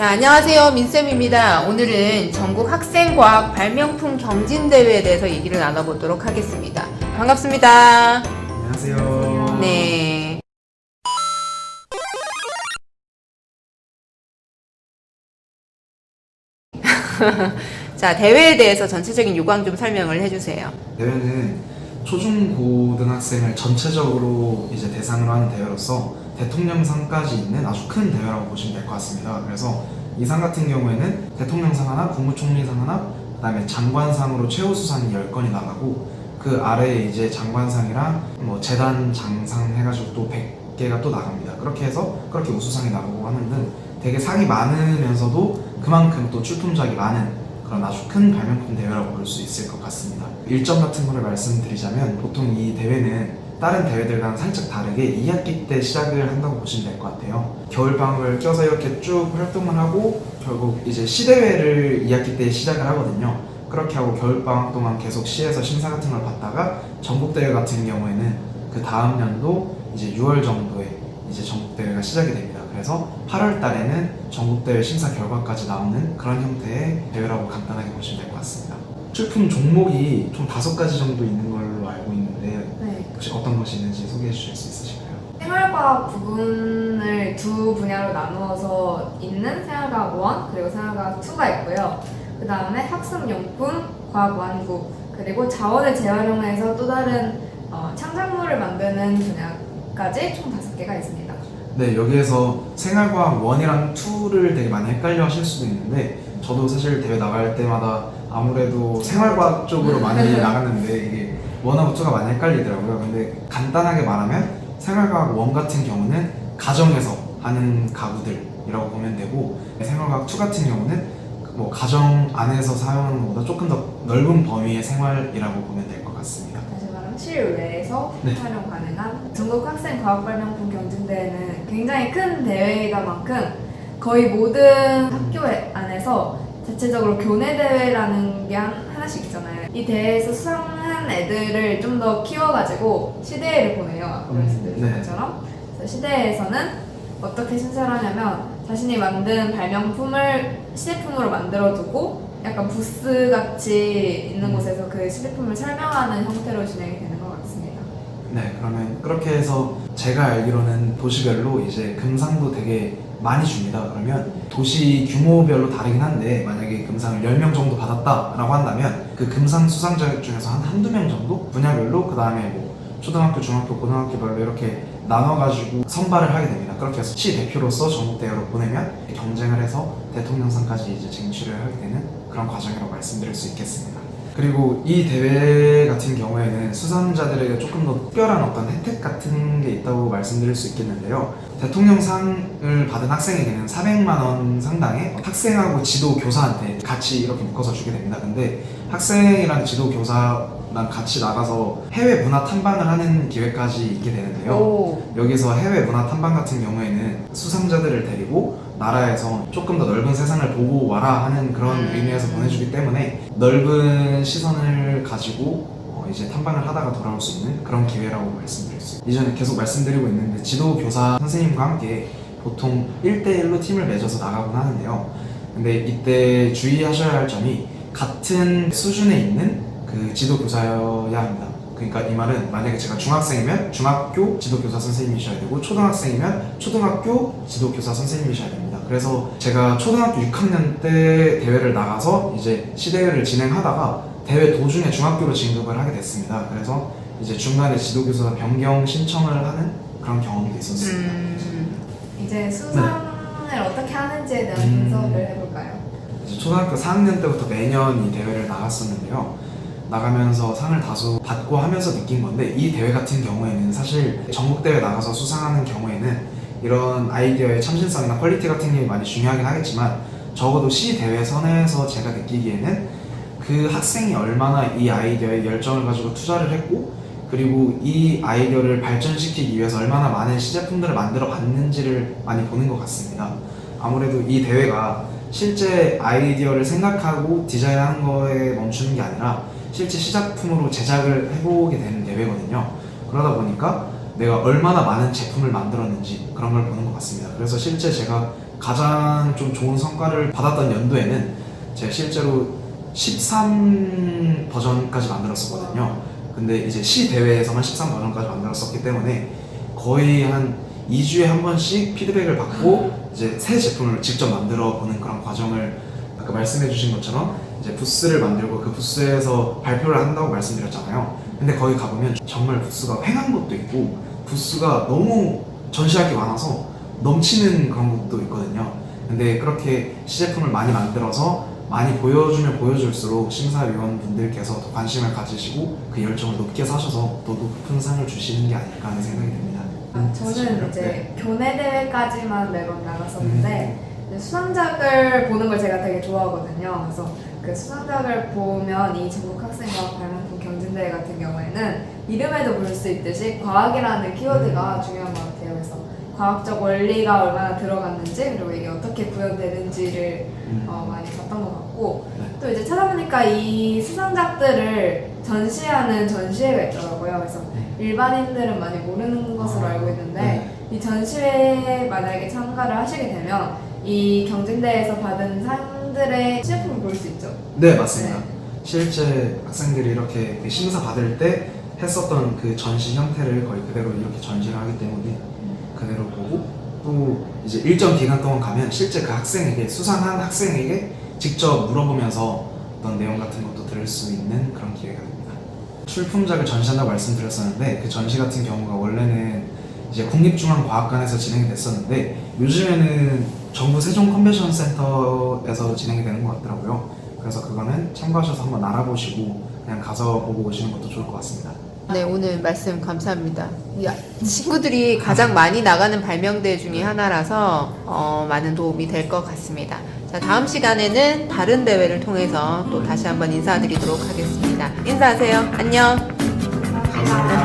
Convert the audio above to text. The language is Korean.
자, 안녕하세요. 민쌤입니다. 오늘은 전국 학생과학 발명품 경진대회에 대해서 얘기를 나눠보도록 하겠습니다. 반갑습니다. 안녕하세요. 네. 자, 대회에 대해서 전체적인 요강 좀 설명을 해주세요. 대회는 초중고등학생을 전체적으로 이제 대상으로 하는 대회로서 대통령상까지 있는 아주 큰 대회라고 보시면 될 것 같습니다. 그래서 이 상 같은 경우에는 대통령상 하나, 국무총리상 하나, 그 다음에 장관상으로 최우수상이 10건이 나가고 그 아래에 이제 장관상이랑 뭐 재단 장상 해가지고 또 100개가 또 나갑니다. 그렇게 해서 그렇게 우수상이 나가고 하는 등 되게 상이 많으면서도 그만큼 또 출품작이 많은 그런 아주 큰 발명품 대회라고 볼 수 있을 것 같습니다. 일정 같은 거를 말씀드리자면 보통 이 대회는 다른 대회들과는 살짝 다르게 2학기 때 시작을 한다고 보시면 될 것 같아요. 겨울방학을 껴서 이렇게 쭉 활동을 하고 결국 이제 시대회를 2학기 때 시작을 하거든요. 그렇게 하고 겨울방학 동안 계속 시에서 심사 같은 걸 받다가 전국대회 같은 경우에는 그 다음 년도 이제 6월 정도에 이제 전국대회가 시작이 됩니다. 그래서 8월 달에는 전국대회 심사 결과까지 나오는 그런 형태의 대회라고 간단하게 보시면 될 것 같습니다. 출품 종목이 총 5가지 정도 있는 걸로 알고 있는데 네. 혹시 어떤 것이 있는지 소개해 주실 수 있으실까요? 생활과학 부분을 두 분야로 나누어서 있는 생활과학 1 그리고 생활과학 2가 있고요. 그 다음에 학습용품, 과학완구 그리고 자원을 재활용해서 또 다른 창작물을 만드는 분야까지 총 5개가 있습니다. 네, 여기에서 생활과학 1이랑 2를 되게 많이 헷갈려 하실 수도 있는데 저도 사실 대회 나갈 때마다 아무래도 생활과학 쪽으로 많이 나갔는데 이게 1하고 2가 많이 헷갈리더라고요. 근데 간단하게 말하면 생활과학 1 같은 경우는 가정에서 하는 가구들이라고 보면 되고 생활과학 2 같은 경우는 뭐 가정 안에서 사용하는 것보다 조금 더 넓은 범위의 생활이라고 보면 될 것 같습니다. 다시 말하면 실외에서 네. 활용 가능한 전국 학생 과학발명품 경진대회는 굉장히 큰 대회이다 만큼 거의 모든 학교 안에서 자체적으로 교내대회라는 게 하나씩 있잖아요. 이 대회에서 수상한 애들을 좀 더 키워가지고 시대회를 보내요. 아까 말씀드린 네. 것처럼. 그래서 시대회에서는 어떻게 심사를 하냐면 자신이 만든 발명품을 시제품으로 만들어두고 약간 부스 같이 있는 곳에서 그 시제품을 설명하는 형태로 진행이 되는 것 같습니다. 네, 그러면 그렇게 해서 제가 알기로는 도시별로 이제 금상도 되게 많이 줍니다. 그러면 도시 규모별로 다르긴 한데 만약에 금상을 10명 정도 받았다라고 한다면 그 금상 수상자 중에서 한두 명 정도 분야별로 그 다음에 뭐 초등학교, 중학교, 고등학교별로 이렇게 나눠가지고 선발을 하게 됩니다. 그렇게 해서 시 대표로서 전국대회로 보내면 경쟁을 해서 대통령상까지 이제 쟁취를 하게 되는 그런 과정이라고 말씀드릴 수 있겠습니다. 그리고 이 대회 같은 경우에는 수상자들에게 조금 더 특별한 어떤 혜택 같은 게 있다고 말씀드릴 수 있겠는데요. 대통령상을 받은 학생에게는 400만 원 상당의 학생하고 지도교사한테 같이 이렇게 묶어서 주게 됩니다. 근데 학생이랑 지도교사랑 같이 나가서 해외 문화 탐방을 하는 기회까지 있게 되는데요. 오. 여기서 해외 문화 탐방 같은 경우에는 수상자들을 데리고 나라에서 조금 더 넓은 세상을 보고 와라 하는 그런 의미에서 보내주기 때문에 넓은 시선을 가지고 이제 탐방을 하다가 돌아올 수 있는 그런 기회라고 말씀드릴 수 있습니다. 이전에 계속 말씀드리고 있는데 지도교사 선생님과 함께 보통 1대1로 팀을 맺어서 나가곤 하는데요. 근데 이때 주의하셔야 할 점이 같은 수준에 있는 그 지도교사여야 합니다. 그러니까 이 말은 만약에 제가 중학생이면 중학교 지도교사 선생님이셔야 되고 초등학생이면 초등학교 지도교사 선생님이셔야 됩니다. 그래서 제가 초등학교 6학년 때 대회를 나가서 이제 시대회를 진행하다가 대회 도중에 중학교로 진급을 하게 됐습니다. 그래서 이제 중간에 지도교사 변경 신청을 하는 그런 경험도 있었습니다. 이제 수상을 어떻게 하는지에 대한 분석을 해볼까요? 이제 초등학교 4학년 때부터 매년 이 대회를 나갔었는데요. 나가면서 상을 다수 받고 하면서 느낀 건데 이 대회 같은 경우에는 사실 전국대회 나가서 수상하는 경우에는 이런 아이디어의 참신성이나 퀄리티 같은 게 많이 중요하긴 하겠지만 적어도 시 대회 선에서 제가 느끼기에는 그 학생이 얼마나 이 아이디어에 열정을 가지고 투자를 했고 그리고 이 아이디어를 발전시키기 위해서 얼마나 많은 시제품들을 만들어 봤는지를 많이 보는 것 같습니다. 아무래도 이 대회가 실제 아이디어를 생각하고 디자인하는 거에 멈추는 게 아니라 실제 시작품으로 제작을 해보게 되는 대회거든요. 그러다 보니까 내가 얼마나 많은 제품을 만들었는지 그런 걸 보는 것 같습니다. 그래서 실제 제가 가장 좀 좋은 성과를 받았던 연도에는 제가 실제로 13 버전까지 만들었었거든요. 근데 이제 시 대회에서만 13 버전까지 만들었었기 때문에 거의 한 2주에 한 번씩 피드백을 받고 이제 새 제품을 직접 만들어 보는 그런 과정을 아까 말씀해 주신 것처럼 이제 부스를 만들고 그 부스에서 발표를 한다고 말씀드렸잖아요. 근데 거기 가보면 정말 부스가 횡한 곳도 있고 부스가 너무 전시할 게 많아서 넘치는 그런 곳도 있거든요. 근데 그렇게 시제품을 많이 만들어서 많이 보여주면 보여줄수록 심사위원분들께서 더 관심을 가지시고 그 열정을 높게 사셔서 더 높은 상을 주시는 게 아닐까 하는 생각이 듭니다. 저는 이제 교내 대회까지만 매번 나갔었는데 이제 수상작을 보는 걸 제가 되게 좋아하거든요. 그래서 그 수상작을 보면 이 전국 학생과학 발명품 경진대회 같은 경우에는 이름에도 볼 수 있듯이 과학이라는 키워드가 중요한 것 같아요. 그래서 과학적 원리가 얼마나 들어갔는지 그리고 이게 어떻게 구현되는지를 많이 봤던 것 같고 또 이제 찾아보니까 이 수상작들을 전시하는 전시회가 있더라고요. 그래서 일반인들은 많이 모르는 것으로 알고 있는데 이 전시회에 만약에 참가를 하시게 되면 이 경진대회에서 받은 상들의 시제품을 볼 수 있죠. 네, 맞습니다. 실제 학생들이 이렇게 심사 받을 때 했었던 그 전시 형태를 거의 그대로 이렇게 전시를 하기 때문에 그대로 보고 또 이제 일정 기간 동안 가면 실제 그 학생에게 수상한 학생에게 직접 물어보면서 어떤 내용 같은 것도 들을 수 있는 그런 기회가 됩니다. 출품작을 전시한다고 말씀드렸었는데 그 전시 같은 경우가 원래는 이제 국립중앙과학관에서 진행이 됐었는데 요즘에는 정부 세종 컨벤션 센터에서 진행이 되는 것 같더라고요. 그래서 그거는 참고하셔서 한번 알아보시고 그냥 가서 보고 오시는 것도 좋을 것 같습니다. 네, 오늘 말씀 감사합니다. 친구들이 가장 많이 나가는 발명대 중에 하나라서 많은 도움이 될 것 같습니다. 자, 다음 시간에는 다른 대회를 통해서 또 다시 한번 인사드리도록 하겠습니다. 인사하세요. 안녕. 감사합니다.